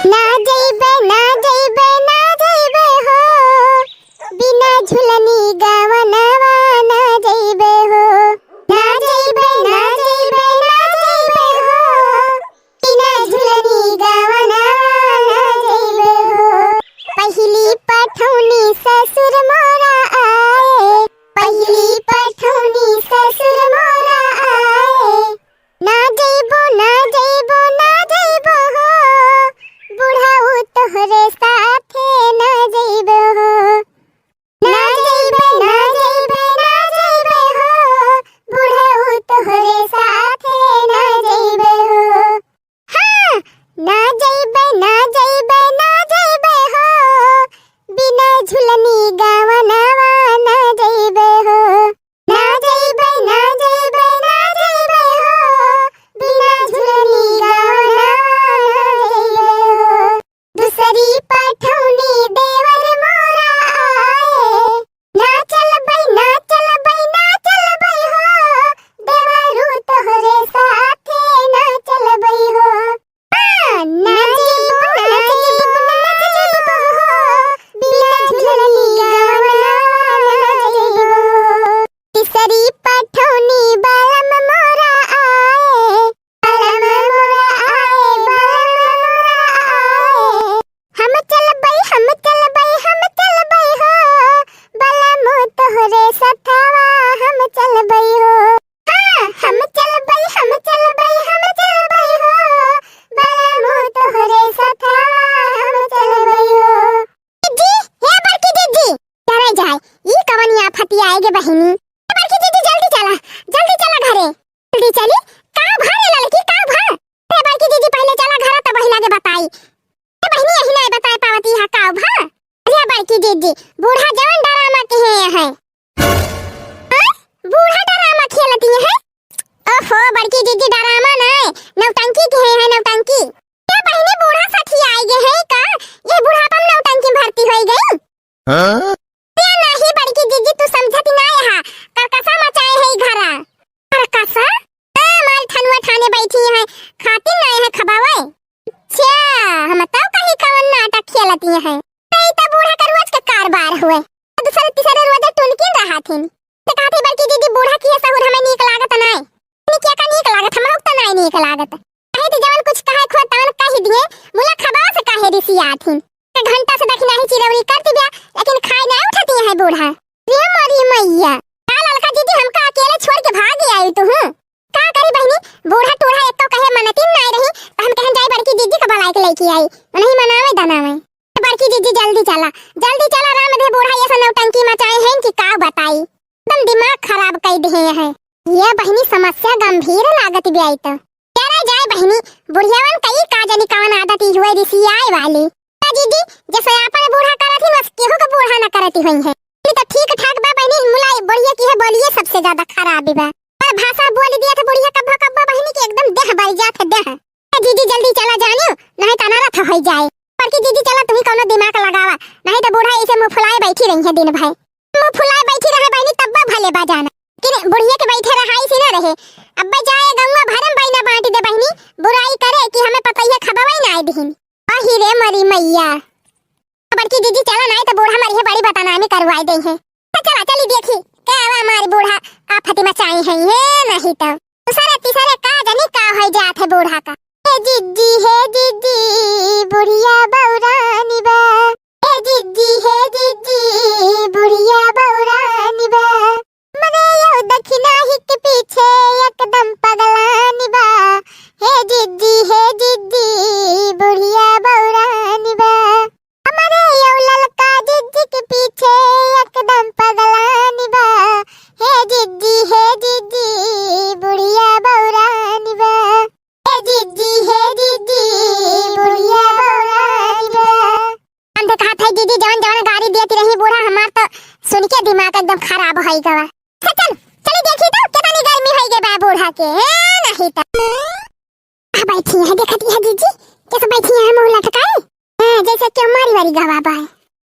ना जइबे ना जइबे ना जइबे हो, बिना झुलनी गवनवा ना जइबे हो। ना जइबे ना जइबे ना जइबे हो, बिना झुलनी गवनवा ना जइबे हो। पहिली पठौनी ससुर मोरा आए, पहिली पठौनी ससुर मोरा आए। ना जइबो ना जइबो ना जइबो हो, बुढ़ाऊ तोहरे साथे ना जइबो हो। ना जइबे ना जइबे ना जइबे हो, बुढ़ाऊ तोहरे साथे ना जइबे हो। हाँ, ना जइबे ना जइबे ना जइबे हो, बिना झुलनी गवनवा ना जइबे हो। ना जइबे ना जइबे ना जइबे हो, बिना झुलनी गवनवा ना जइबे हो। दूसरी पठौनी देवर मोरा आए, ना चलबै ना चलबै ना चलबै हो, देवरू तोहरे साथे ना चलबै हो। ना जइबो ना जइबो ना जइबो हो, बिना झुलनी गवनवा ना जइबो हो। तीसरी पठौनी बलम मोरा आए, बलम मोरा आए, बलम मोरा आए। हम चलबै हम चलबै हम चलबै हो, बलम तोहरे सथवा हम चलबै हो। हाँ, हम चलबै हम चलबै हम चलबै हो, बलम तोहरे सथवा हम चलबै हो। जी हे बड़की दीदी, डरे जाए ई कवनिया फटियाएगे बहिनी। हे बड़की दीदी जल्दी चला घरे, जल्दी चली। का भारे लड़की का भा? हे बड़की दीदी पहले चला घरे तब बहिना के बताई। हे बहिनी यही नहीं बता पावती है का भा? अरे बड़की दीदी बूढ़ा जवन डरामा के है। बूढ़ा डरामा खेलती है? ओहो बड़की दीदी डरामा नहीं, नौटंकी के है नौटंकी। ये बहिनी बूढ़ा साथी आई गे है का? ये बुढ़ापन नौटंकी भर्ती होई गई। हां ते नहीं बड़की दीदी तू समझती नहीं है, करकसा मचाए है घरा। करकसा? माल ठनुआ ठाने बैठी है, खाती नहीं है खबावे। अच्छा हम तो कहीं कवन नाटक खेलती है। नहीं तो बूढ़ा का रोज का कारबार हुए, दूसरे तीसरे रोज टुनकिन रहा थी। ते कहती बड़की दीदी बूढ़ा की सहुर हमें नीक लागत नहीं। निकिया का नीक लागत, हम लोग तो नहीं नीक लागत। कहे ती जवन कुछ कहे खो तवन कह दिए, मुला खबा से कहे रिसिया थी। घंटा से देखी नहीं चिरौरी करती बिया, लेकिन खाए नहीं उठाती है बूढ़ा। रे मरी मैया, का लड़का दीदी हमका अकेले छोड़ के भाग आई तू हूं। का करी बहनी, बूढ़ा टूढ़ा एक तो कहे मनती नहीं रही, तो हम कहन जाई बड़की दीदी का भलाई के लेके आई, नहीं मनावे दनावे। बड़की दीदी जल्दी चला राम दे, बूढ़ा ये सब नौटंकी मचाए हैं कि का बताई, एकदम दिमाग खराब कर दिए है। ये बहनी समस्या गंभीर लागत बियाई तो तेरा जाए बहनी, बुढ़ियावन कई का जानी कवन आदत हुए रिसियाए वाली। दीदी जैसे अपन बूढ़ा करत ही बस केहू का बूढ़ा ना करती हुई है। तो ठीक ठाक बा बहनी, मुलाई बढ़िया की है बोलिए सबसे ज्यादा खराब बा। पर भाषा बोल दिया था बुढ़िया कब्बा कब्बा बहनी की एकदम देह बल जात है देह। दीदी जल्दी चला जानियो, नहीं तो अनारत हो जाए। पर की दीदी चला तुम्ही कोनो दिमाग लगावा, नहीं तो बूढ़ा ऐसे मुंह फुलाए बैठी रही है दिन भर। मुंह फुलाए बैठी रहे बहनी तब भले बा जाना, कि बुढ़िया के बैठे रहाई से ना रहे। अब जाए गंगा भरम बैना बांट दे बहनी, बुराई करे कि हमें पता ही खबरई ना आई दिहिन। आही रे मरी मैया, बड़की दीदी चला नहीं तो बूढ़ा मरी है बड़ी बताना में करवाई दे है। तो चला चली देखी क्या हमारी बूढ़ा आफत मचाई है ये नहीं तो दूसरे तीसरे का जानी का हो जात है बूढ़ा का। हे दीदी बुढ़िया बौरानी बा, हे दीदी बुढ़िया बौरानी बा, मने यो दक्षिणा ही के पीछे एकदम पगलानी बा। हे दीदी बुढ़िया बौरानी बा, हमारे यो ललका दीदी के पीछे एकदम पगलानी बा। हे दीदी बुढ़िया बौरानी बा, हे दीदी बुढ़िया बौरानी बा। हम तो कहा था दीदी जवन गाड़ी देती रही बूढ़ा, हमार तो सुन के दिमाग एकदम खराब हो गया। चल देखी तो कितनी गर्मी हो गई बा बूढ़ा के नहीं तो बैठी है देखती है दीदी कैसे बैठी है मुंह लटकाए जैसे कि हमारी वाली गवा बा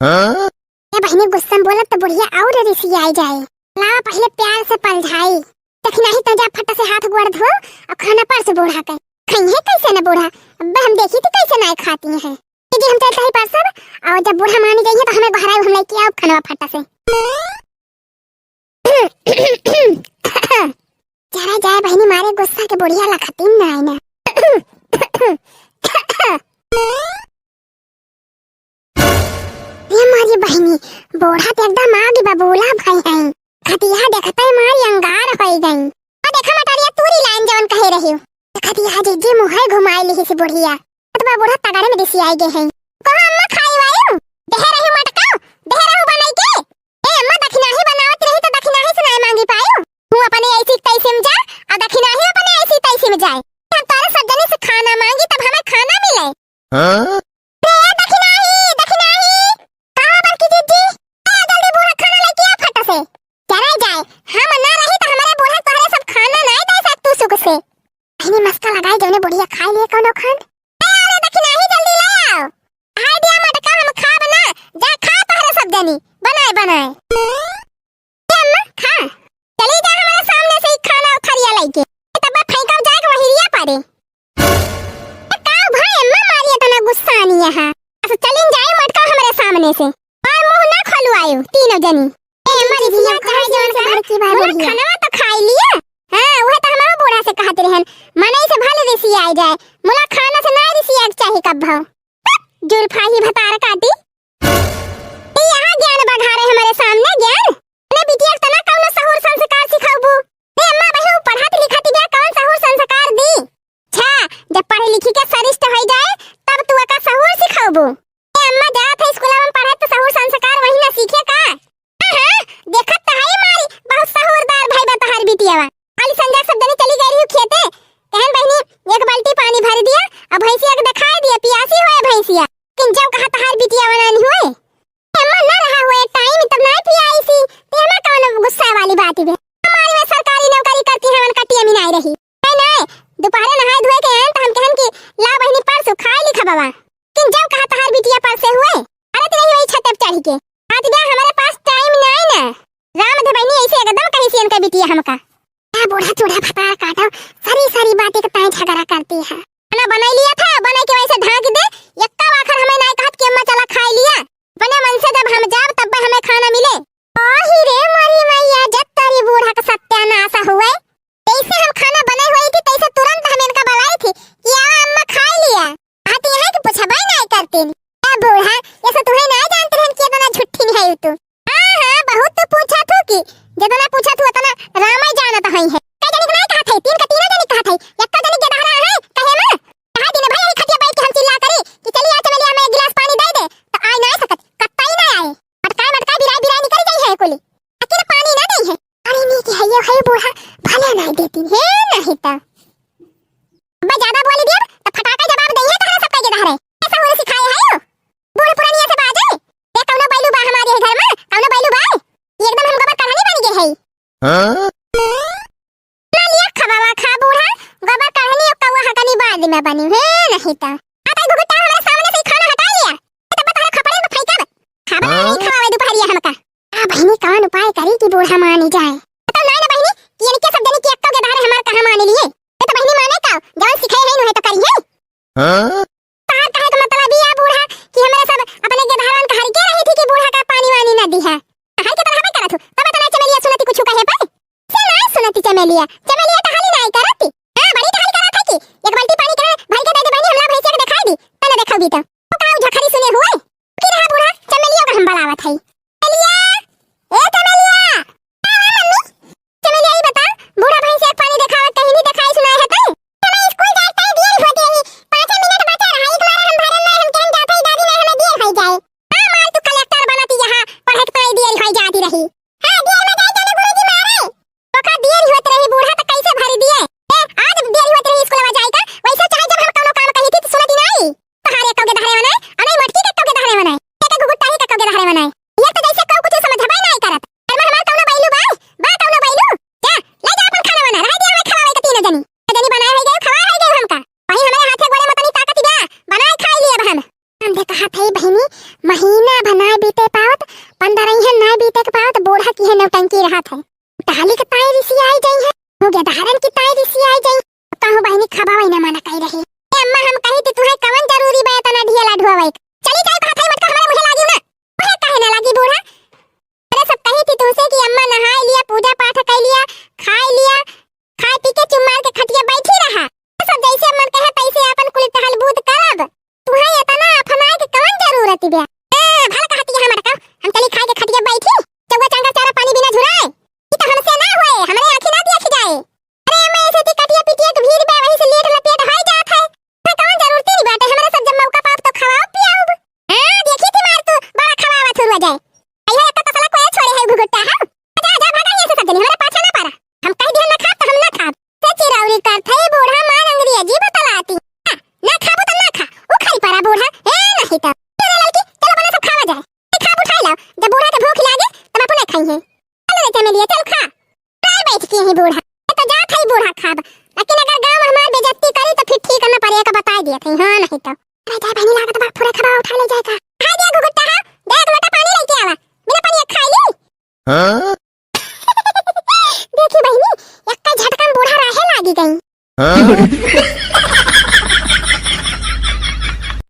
है। ये बहनी गुस्सा बोलत तो बुढ़िया और रिसियाई जाए। लावा पहले प्यार से पलझाई, तक नहीं तो जा फटा से हाथ गोड़ धो और खाना पर से बूढ़ा के खई है कैसे न बूढ़ा अब हम देखी थी कैसे नहीं खाती हैं। जी हम चलते ही पर सब, और जब बूढ़ा मानी जाइए तो हमें घर आए हम लेके आओ खनवा फटा से। जरा जाए बहनी मारे गुस्सा के बुढ़िया लखती ना आई ना। ये मारी बहनी बूढ़ा तो एकदम आगे बबूला भाई है। खतिया देखता है मारी अंगार हो गई। और देखा मटारिया तूरी लाइन जवन कहे रही हो। खतिया जी मुहे घुमाई ली से बुढ़िया। तो बूढ़ा तगड़े में दिसी आई गए हैं। कहो अम्मा खाई वायो देह रही मटका देह रहू बनाई के। ए अम्मा दक्षिणा ही बनावत रही तो दक्षिणा ही सुनाई मांगी पायो। तू अपने ऐसी तैसे में जा और दक्षिणा ही अपने ऐसी तैसे में जाए। हम तारे सज्जनी से खाना मांगी तब हमें खाना मिले। हां दक्षिणा ही कहां बरकी जीजी जल्दी बूढ़ा खाना लेके आ फटा से। चला जाए हम ना रही तो हमारे बूढ़ा तोहरे सब खाना नहीं दे सकतू सुख से। बहनी मस्का लगाई जौने बुढ़िया खा लिए कोनो खान। अरे दक्षिणा ही जल्दी ले आओ। हाय दिया मटका हम खा बना जा खा तोहरे सब जनी बनाए अम्मा खा। चली जा हमारे सामने से ही खाना उठरिया लेके तब फेंकब जाके वहीरिया पारे। का भाई अम्मा मारिए तना गुस्सा आनी यहां। अच्छा चलिन जाए मटका हमारे सामने से और मुंह ना खोलवायो तीनों जनी। ए अम्मा रिया कहां जवन से घर की बात है। खाना तो खाई लिया। हां वह तो हमारा बूढ़ा से कहत रहन मनई से भले ऋषि आ जाए मुला खाना से ना ऋषि आग चाहिए कब भाव। जुल्फा ही भतार काटी यहाँ ज्ञान बढ़ा रहे हमारे सामने ज्ञान। ने बिटिया तना कौन सहूर संस्कार सिखाबू। ए अम्मा बहू पढ़त लिखत बिया कौन सहूर संस्कार दी। छा जब पढ़े लिखी के सरिष्ठ हो जाए तब तू का सहूर सिखाबू। ए अम्मा जात है स्कूल में पढ़त तो सहूर संस्कार वही ना सीखे का। हां देखत त है मारी बहुत सहूरदार भाई बतहर बिटिया। अली संजा सब जनी चली गई रही खेते कहन बहनी एक बाल्टी पानी भर दिया अब भैंसिया के दिखाई दिया पियासी होए भैंसिया। किन जब कहा तहार बिटिया बनानी हुए अम्मा ना रहा हुए टाइम तब ना पियाई सी ते हमें कौन गुस्सा वाली बात है। हमारी में सरकारी नौकरी करती है मन कटिया में नहीं रही नहीं दोपहर नहाए धोए के हैं तो हम कहन की ला बहनी परसों खाए लिखा बाबा। किन जब कहा तहार बिटिया परसे हुए अरे तेरी वही छत पे चढ़ के आज बे हमारे पास टाइम नहीं ना। राम दे बहनी ऐसे एकदम कहीं सीन का बिटिया हमका बूढ़ा चूड़ा फटार काटो सारी बातें के ताई झगड़ा करती है। खाना बना लिया था बना के वैसे ढाक दे यक्का आखिर हमें नहीं कहत कि अम्मा चला खा लिया। बने मन से जब हम जाब तब हमें खाना मिले। ओही रे मरी मैया जब तारी बूढ़ा का सत्यानाश हुए तैसे हम खाना बनाई हुई थी तैसे तुरंत हम इनका बुलाई थी कि आओ अम्मा खा लिया। आती है कि पूछबई नहीं करती ए बूढ़ा ये सब तुम्हें नहीं जानते हैं कि इतना झूठी है तू। हां बहुत तो पूछा तू कि जितना पूछा तू उतना राम ही जानत हई है। कई जनी नहीं कहा थे तीन का तीनों जनी कहा थे यक्का जनी के दहरा है कहे ना कहा दिन भाई खटिया बैठ के हम चिल्ला करी कि चलिए आ चमेली हमें एक गिलास पानी दे दे तो आए ना सकत कत्ता ही ना आए। मटका बिराई निकल गई है कोली अकेले पानी ना दे है। अरे नी कि है ये बूढ़ा भला नहीं देती है नहीं तो मैं ज्यादा बोल दिया तो फटाका जवाब दई है तो सब कह के दहरे ऐसा हो सिखाए है यो बूढ़ पुरानिया से बाजे ये कौनो बैलू बा हमारे घर में कौनो बैलू बा एकदम हम गोबर कहानी बन गए है। हां ना लिया खबावा खा बूढ़ा गोबर कहानी अब कौवा हकनी बाद में बनी है नहीं तो आता गुगुटा हमारे सामने से खाना हटा लिया तब बता खपड़े में फेंका खाबा नहीं खवावे दोपहरिया हमका। आ बहनी कौन उपाय करी कि बूढ़ा मान जाए तो नहीं ना बहनी कि इनके सब जनी की अक्का के धारे हमार कहां मान लिए तो बहनी माने का जवन सिखाए है न तो करिए। हां तार कहे का मतलब ये बूढ़ा कि हमारे सब अपने के धारन का हर के रही थी कि बूढ़ा का पानी वानी ना दी है हाय के तरह हमें करत तब तना चमेलिया सुनती कुछ कहे पे से ना सुनती चमेलिया कहानी नहीं करती। हां बड़ी कहानी करत है कि एक बाल्टी पानी के भर के दे दे बहनी हमरा भैंसिया के दिखाई दी तने देखा भी तो का झखरी सुने हुए कि रहा बूढ़ा चमेलिया का हम बलावत है। चमेलिया ए चमेलिया मम्मी चमेलिया ये बता बूढ़ा भैंसिया पानी दिखावत कहीं नहीं दिखाई सुनाए है तो हमें स्कूल जाते ही देर होती है 5 मिनट बचा रहा एक बार हम भरन में हम कहीं जाते ही दादी ने हमें देर हो जाए। हां माल तू कलेक्टर बनाती यहां पढ़त पाई देर हो जाती रही। हां देर में जाए जाने गुरुजी मारे तो का देर होत रही बूढ़ा तो कैसे भर दिए ए आज देर होत रही स्कूल में जाए का वैसे चाहे जब हम कोनो काम कही थी तो सुनती नहीं तहारे कौ के धारे बनाए अरे मटकी के कौ के धारे बनाए के गुगुट्टा ही के कौ के धारे बनाए ये तो जैसे कौ कुछ समझबई नहीं करत। अरे हमार कौनो बैलू बा कौनो बैलू जा ले जा अपन खाना बना रह दे हमें खवावे के तीनों जनी बनाए है गए खवा है गए हमका वही हमारे हाथे गोड़े मतनी ताकत बा बनाए खाई लिए हम दे कहा थे बहनी महीना बनाए बीते पावत 15 ही ना बीते के पावत बूढ़ा की है नौटंकी रहा था टाली के ताई ऋषि आई गई है हो गया धारण की ताई ऋषि आई गई कहूं बहनी खबावे ना माना कही रही अम्मा हम कही थी खबा उठा ले जाएगा। हाय दे गुगुट्टा हा, दे एक लोटा पानी लेके आवा, बिना पानी खाई ली। हां देखी बहिनी, एक का झटकन बूढ़ा रहे लागी गई।